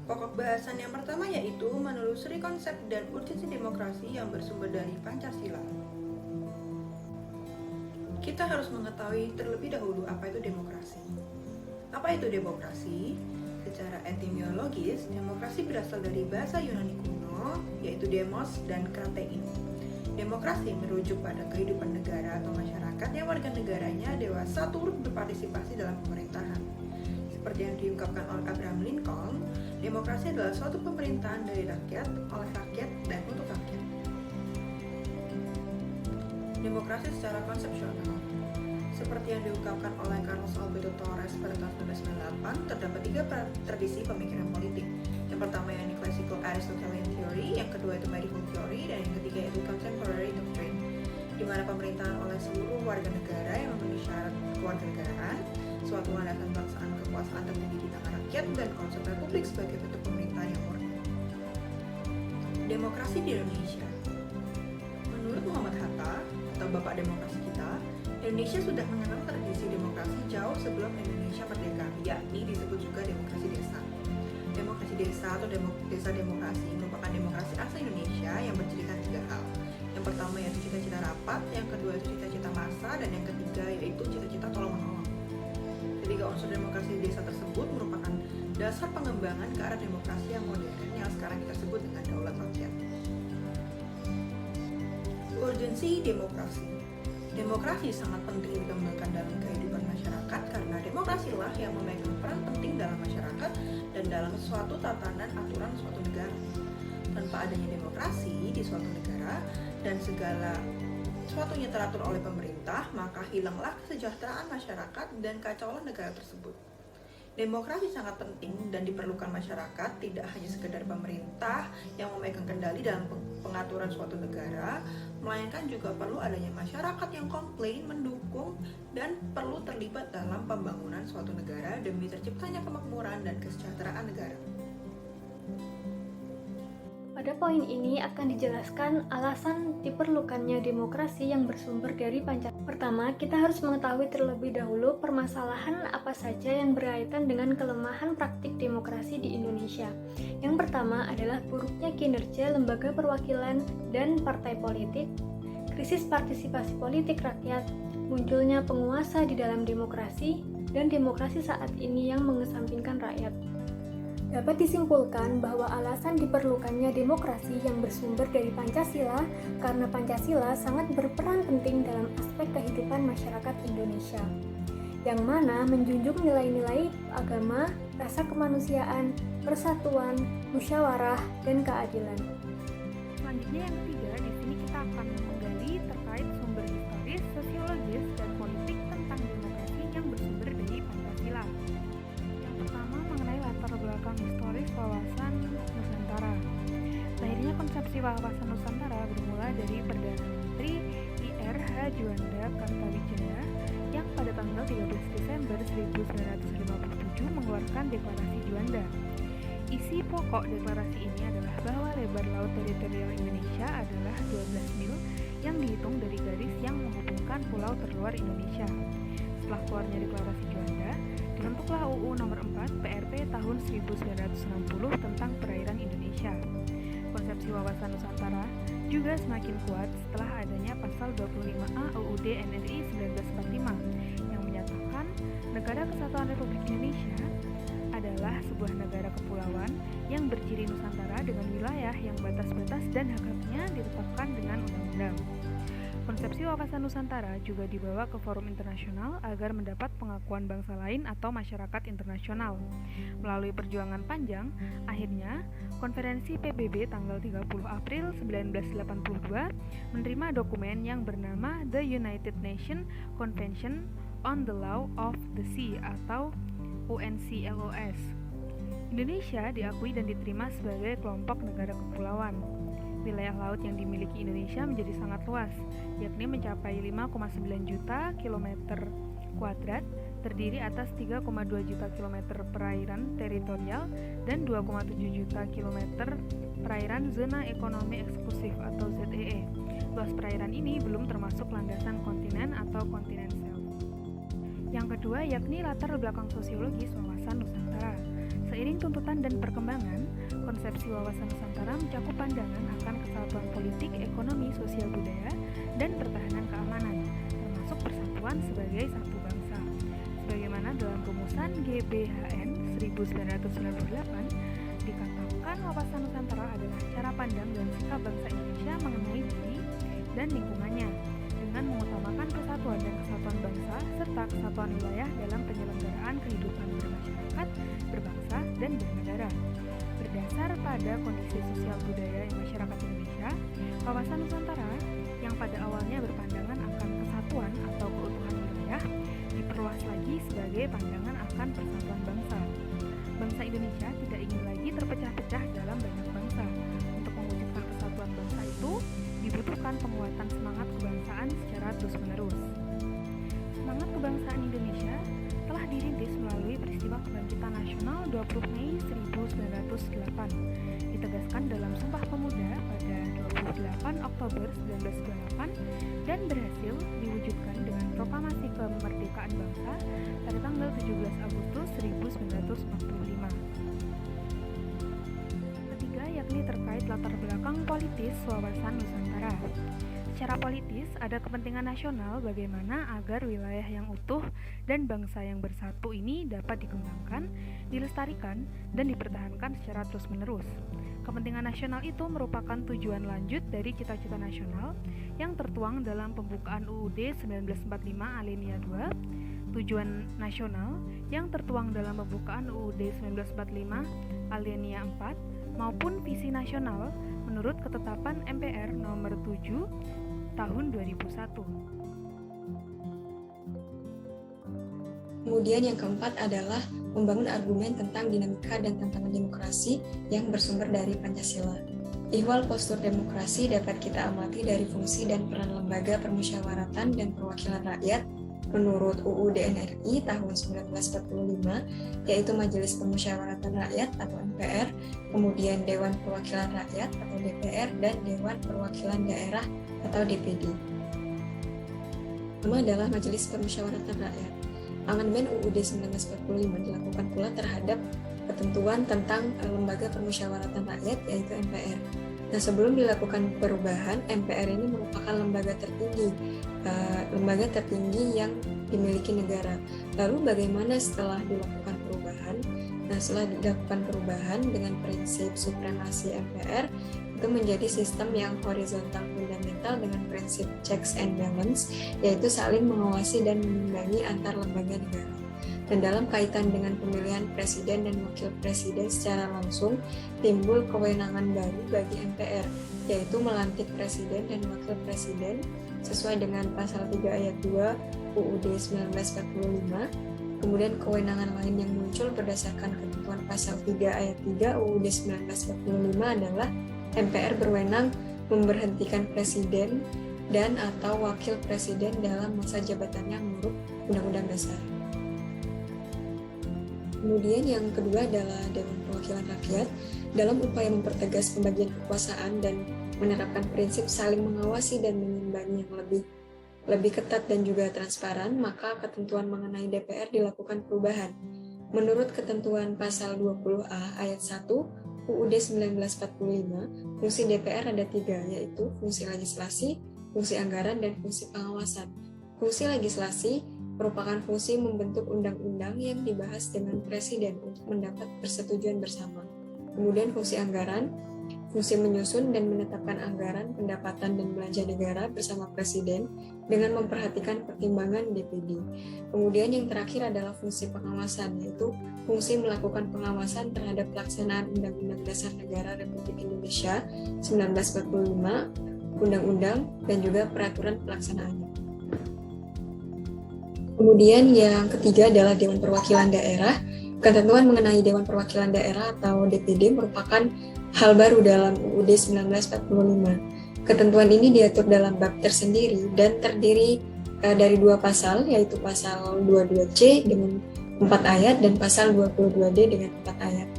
Pokok bahasan yang pertama yaitu menelusuri konsep dan urgensi demokrasi yang bersumber dari Pancasila. Kita harus mengetahui terlebih dahulu apa itu demokrasi. Apa itu demokrasi? Secara etimologis, demokrasi berasal dari bahasa Yunani kuno, yaitu demos dan kratein. Demokrasi merujuk pada kehidupan negara atau masyarakat yang warga negaranya dewasa turut berpartisipasi dalam pemerintahan. Seperti yang diungkapkan oleh Abraham Lincoln, demokrasi adalah suatu pemerintahan dari rakyat, oleh rakyat, dan untuk rakyat. Demokrasi secara konsepsional. Seperti yang diungkapkan oleh Carlos Alberto Torres pada tahun 1998, terdapat 3 tradisi pemikiran politik. Yang pertama yakni Classical Aristotelian Theory, yang kedua itu Medieval Theory, dan yang ketiga itu Contemporary Doctrine, di mana pemerintahan oleh seluruh warga negara yang memenuhi syarat kewarganegaraan, suatu landasan pelaksanaan kekuasaan tertinggi di tangan rakyat, dan konsep republik sebagai bentuk pemerintahan yang murni. Demokrasi di Indonesia. Menurut Muhammad Hatta, atau Bapak Demokrasi kita, Indonesia sudah mengenal tradisi demokrasi jauh sebelum Indonesia merdeka, yakni disebut juga demokrasi desa. Demokrasi desa atau desa demokrasi merupakan demokrasi asli Indonesia yang bercirikan 3 hal. Yang pertama yaitu cita-cita rapat, yang kedua itu cita-cita massa, dan yang ketiga yaitu cita-cita tolong-menolong. Ketiga unsur demokrasi desa tersebut merupakan dasar pengembangan ke arah demokrasi yang modern yang sekarang kita sebut dengan daulat rakyat. Urgensi demokrasi. Demokrasi sangat penting dikembangkan dalam kehidupan masyarakat karena demokrasilah yang memegang peran penting dalam masyarakat dan dalam suatu tatanan aturan suatu negara. Tanpa adanya demokrasi di suatu negara dan segala sesuatunya teratur oleh pemerintah, maka hilanglah kesejahteraan masyarakat dan kacaulah negara tersebut. Demokrasi sangat penting dan diperlukan masyarakat, tidak hanya sekedar pemerintah yang memegang kendali dalam pengaturan suatu negara, melainkan juga perlu adanya masyarakat yang komplain, mendukung, dan perlu terlibat dalam pembangunan suatu negara demi terciptanya kemakmuran dan kesejahteraan negara. Pada poin ini akan dijelaskan alasan diperlukannya demokrasi yang bersumber dari Pancasila. Pertama, kita harus mengetahui terlebih dahulu permasalahan apa saja yang berkaitan dengan kelemahan praktik demokrasi di Indonesia. Yang pertama adalah buruknya kinerja lembaga perwakilan dan partai politik, krisis partisipasi politik rakyat, munculnya penguasa di dalam demokrasi, dan demokrasi saat ini yang mengesampingkan rakyat. Dapat disimpulkan bahwa alasan diperlukannya demokrasi yang bersumber dari Pancasila karena Pancasila sangat berperan penting dalam aspek kehidupan masyarakat Indonesia, yang mana menjunjung nilai-nilai agama, rasa kemanusiaan, persatuan, musyawarah, dan keadilan. Selanjutnya yang ketiga, di sini kita akan menggali terkait sumber historis, sosiologis, dan politik tentang demokrasi yang bersumber dari Pancasila. Pertama, mengenai latar belakang historis wawasan Nusantara. Lahirnya konsepsi wawasan Nusantara bermula dari Perdana Menteri I.R.H. Juanda Kartawijaya yang pada tanggal 13 Desember 1957 mengeluarkan Deklarasi Juanda. Isi pokok deklarasi ini adalah bahwa lebar laut teritorial Indonesia adalah 12 mil yang dihitung dari garis yang menghubungkan pulau terluar Indonesia. Setelah keluarnya Deklarasi Juanda, dibentuklah UU Nomor 4 PRP tahun 1960 tentang perairan Indonesia. Konsepsi wawasan Nusantara juga semakin kuat setelah adanya pasal 25A UUD NRI 1945 yang menyatakan Negara Kesatuan Republik Indonesia adalah sebuah negara kepulauan yang berciri Nusantara dengan wilayah yang batas-batas dan hak-haknya ditetapkan dengan undang-undang. Konsepsi wawasan Nusantara juga dibawa ke forum internasional agar mendapat pengakuan bangsa lain atau masyarakat internasional. Melalui perjuangan panjang, akhirnya konferensi PBB tanggal 30 April 1982 menerima dokumen yang bernama The United Nations Convention on the Law of the Sea atau UNCLOS. Indonesia diakui dan diterima sebagai kelompok negara kepulauan. Wilayah laut yang dimiliki Indonesia menjadi sangat luas, yakni mencapai 5,9 juta kilometer kuadrat, terdiri atas 3,2 juta kilometer perairan teritorial dan 2,7 juta kilometer perairan zona ekonomi eksklusif atau ZEE. Luas perairan ini belum termasuk landasan kontinen atau kontinen shelf. Yang kedua yakni latar belakang sosiologis wawasan Nusantara. Seiring seiring tuntutan dan perkembangan, konsepsi wawasan Nusantara mencakup pandangan akan kesatuan politik, ekonomi, sosial budaya, dan pertahanan keamanan, termasuk persatuan sebagai satu bangsa. Sebagaimana dalam rumusan GBHN 1998, dikatakan wawasan Nusantara adalah cara pandang dan sikap bangsa Indonesia mengenai diri dan lingkungannya, dengan mengutamakan persatuan dan kesatuan bangsa serta kesatuan wilayah dalam penyelenggaraan kehidupan bermasyarakat, berbangsa, dan bernegara. Berdasar pada kondisi sosial budaya masyarakat Indonesia, wawasan Nusantara yang pada awalnya berpandangan akan kesatuan atau keutuhan wilayah diperluas lagi sebagai pandangan akan persatuan bangsa. Bangsa Indonesia tidak ingin lagi terpecah-pecah dalam banyak bangsa. Untuk mewujudkan persatuan bangsa itu dibutuhkan penguatan semangat kebangsaan secara terus-menerus. Semangat kebangsaan Indonesia telah dirintis melalui peristiwa kebangkitan nasional 20 Mei 1908, ditegaskan dalam Sumpah Pemuda pada 28 Oktober 1928 dan berhasil diwujudkan dengan proklamasi kemerdekaan bangsa pada tanggal 17 Agustus 1945. Ketiga, yakni terkait latar belakang politis wawasan Nusantara. Secara politis, ada kepentingan nasional bagaimana agar wilayah yang utuh dan bangsa yang bersatu ini dapat dikembangkan, dilestarikan, dan dipertahankan secara terus-menerus. Kepentingan nasional itu merupakan tujuan lanjut dari cita-cita nasional yang tertuang dalam pembukaan UUD 1945 alinea 2, tujuan nasional yang tertuang dalam pembukaan UUD 1945 alinea 4, maupun visi nasional menurut ketetapan MPR nomor 7 tahun 2001. Kemudian yang keempat adalah membangun argumen tentang dinamika dan tantangan demokrasi yang bersumber dari Pancasila. Ihwal postur demokrasi dapat kita amati dari fungsi dan peran lembaga permusyawaratan dan perwakilan rakyat menurut UUD NRI tahun 1945, yaitu Majelis Permusyawaratan Rakyat atau MPR, kemudian Dewan Perwakilan Rakyat atau DPR, dan Dewan Perwakilan Daerah atau DPD. Pertama adalah Majelis Permusyawaratan Rakyat. Amandemen UUD 1945 dilakukan pula terhadap ketentuan tentang lembaga permusyawaratan rakyat, yaitu MPR. Nah, sebelum dilakukan perubahan, MPR ini merupakan lembaga tertinggi yang dimiliki negara. Lalu bagaimana setelah dilakukan perubahan? Nah, setelah dilakukan perubahan dengan prinsip supremasi MPR, itu menjadi sistem yang horizontal fundamental dengan prinsip checks and balance, yaitu saling mengawasi dan mengimbangi antar lembaga negara. Dan dalam kaitan dengan pemilihan presiden dan wakil presiden secara langsung, timbul kewenangan baru bagi MPR, yaitu melantik presiden dan wakil presiden sesuai dengan pasal 3 ayat 2 UUD 1945. Kemudian kewenangan lain yang muncul berdasarkan ketentuan pasal 3 ayat 3 UUD 1945 adalah MPR berwenang memberhentikan presiden dan atau wakil presiden dalam masa jabatannya menurut Undang-Undang Dasar. Kemudian yang kedua adalah Dewan Perwakilan Rakyat. Dalam upaya mempertegas pembagian kekuasaan dan menerapkan prinsip saling mengawasi dan mengimbangi yang lebih ketat dan juga transparan, maka ketentuan mengenai DPR dilakukan perubahan. Menurut ketentuan pasal 20A ayat 1 UUD 1945, fungsi DPR ada 3, yaitu fungsi legislasi, fungsi anggaran, dan fungsi pengawasan. Fungsi legislasi merupakan fungsi membentuk undang-undang yang dibahas dengan presiden untuk mendapat persetujuan bersama. Kemudian fungsi anggaran, fungsi menyusun dan menetapkan anggaran, pendapatan, dan belanja negara bersama presiden dengan memperhatikan pertimbangan DPD. Kemudian yang terakhir adalah fungsi pengawasan, yaitu fungsi melakukan pengawasan terhadap pelaksanaan Undang-Undang Dasar Negara Republik Indonesia 1945, Undang-Undang, dan juga peraturan pelaksanaannya. Kemudian yang ketiga adalah Dewan Perwakilan Daerah. Ketentuan mengenai Dewan Perwakilan Daerah atau DPD merupakan hal baru dalam UUD 1945. Ketentuan ini diatur dalam bab tersendiri dan terdiri dari 2 pasal, yaitu pasal 22C dengan 4 ayat dan pasal 22D dengan 4 ayat.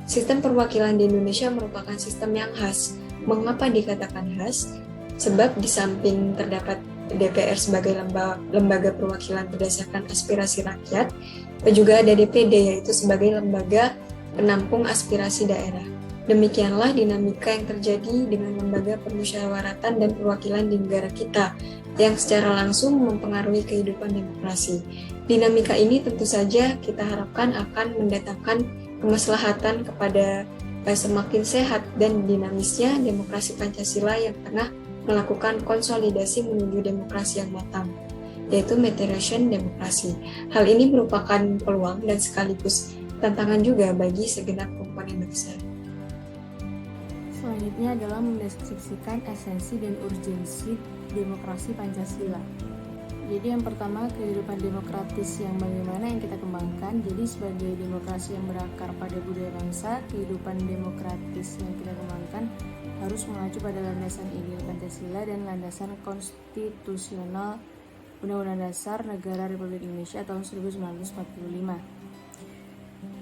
Sistem perwakilan di Indonesia merupakan sistem yang khas. Mengapa dikatakan khas? Sebab di samping terdapat DPR sebagai lembaga perwakilan berdasarkan aspirasi rakyat, juga ada DPD, yaitu sebagai lembaga penampung aspirasi daerah. Demikianlah dinamika yang terjadi dengan lembaga permusyawaratan dan perwakilan di negara kita, yang secara langsung mempengaruhi kehidupan demokrasi. Dinamika ini tentu saja kita harapkan akan mendatangkan kemaslahatan kepada semakin sehat dan dinamisnya demokrasi Pancasila yang tengah melakukan konsolidasi menuju demokrasi yang matang, yaitu maturation demokrasi. Hal ini merupakan peluang dan sekaligus tantangan juga bagi segenap komponen bangsa. Selanjutnya adalah mendeskripsikan esensi dan urgensi demokrasi Pancasila. Jadi yang pertama, kehidupan demokratis yang bagaimana yang kita kembangkan. Jadi sebagai demokrasi yang berakar pada budaya bangsa, kehidupan demokratis yang kita kembangkan harus mengacu pada landasan ideal Pancasila dan landasan konstitusional Undang-Undang Dasar Negara Republik Indonesia tahun 1945.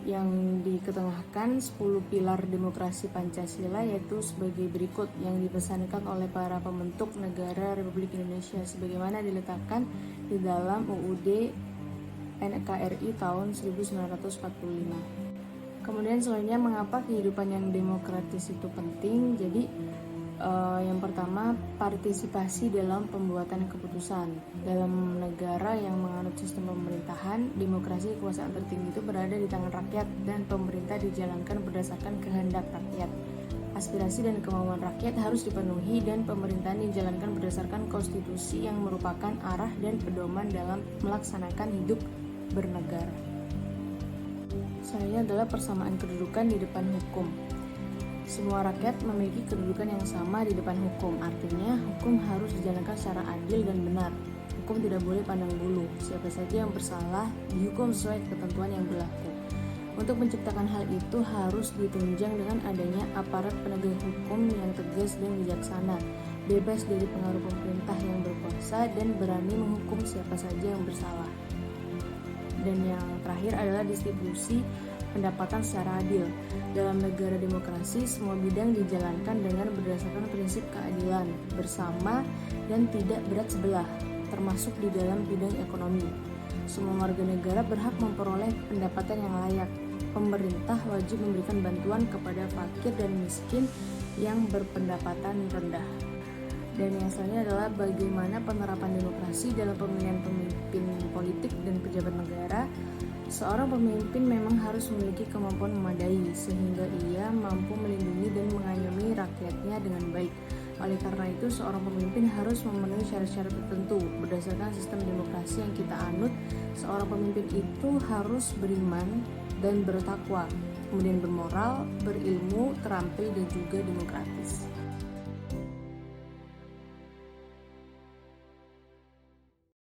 Yang diketengahkan 10 pilar demokrasi Pancasila, yaitu sebagai berikut yang dipesankan oleh para pembentuk negara Republik Indonesia sebagaimana diletakkan di dalam UUD NKRI tahun 1945. Kemudian selanjutnya, mengapa kehidupan yang demokratis itu penting? Jadi yang pertama, partisipasi dalam pembuatan keputusan. Dalam negara yang menganut sistem pemerintahan, demokrasi kekuasaan tertinggi itu berada di tangan rakyat dan pemerintah dijalankan berdasarkan kehendak rakyat. Aspirasi dan kemauan rakyat harus dipenuhi dan pemerintahan dijalankan berdasarkan konstitusi yang merupakan arah dan pedoman dalam melaksanakan hidup bernegara. Selanjutnya adalah persamaan kedudukan di depan hukum. Semua rakyat memiliki kedudukan yang sama di depan hukum. Artinya, hukum harus dijalankan secara adil dan benar. Hukum tidak boleh pandang bulu. Siapa saja yang bersalah dihukum sesuai ketentuan yang berlaku. Untuk menciptakan hal itu harus ditunjang dengan adanya aparat penegak hukum yang tegas dan bijaksana, bebas dari pengaruh pemerintah yang berkuasa, dan berani menghukum siapa saja yang bersalah. Dan yang terakhir adalah distribusi pendapatan secara adil. Dalam negara demokrasi, semua bidang dijalankan dengan berdasarkan prinsip keadilan bersama dan tidak berat sebelah, termasuk di dalam bidang ekonomi. Semua warga negara berhak memperoleh pendapatan yang layak. Pemerintah wajib memberikan bantuan kepada fakir dan miskin yang berpendapatan rendah. Dan yang selanjutnya adalah bagaimana penerapan demokrasi dalam pemilihan pemimpin politik dan pejabat negara. Seorang pemimpin memang harus memiliki kemampuan memadai sehingga ia mampu melindungi dan mengayomi rakyatnya dengan baik. Oleh karena itu, seorang pemimpin harus memenuhi syarat-syarat tertentu. Berdasarkan sistem demokrasi yang kita anut, seorang pemimpin itu harus beriman dan bertakwa, kemudian bermoral, berilmu, terampil, dan juga demokratis.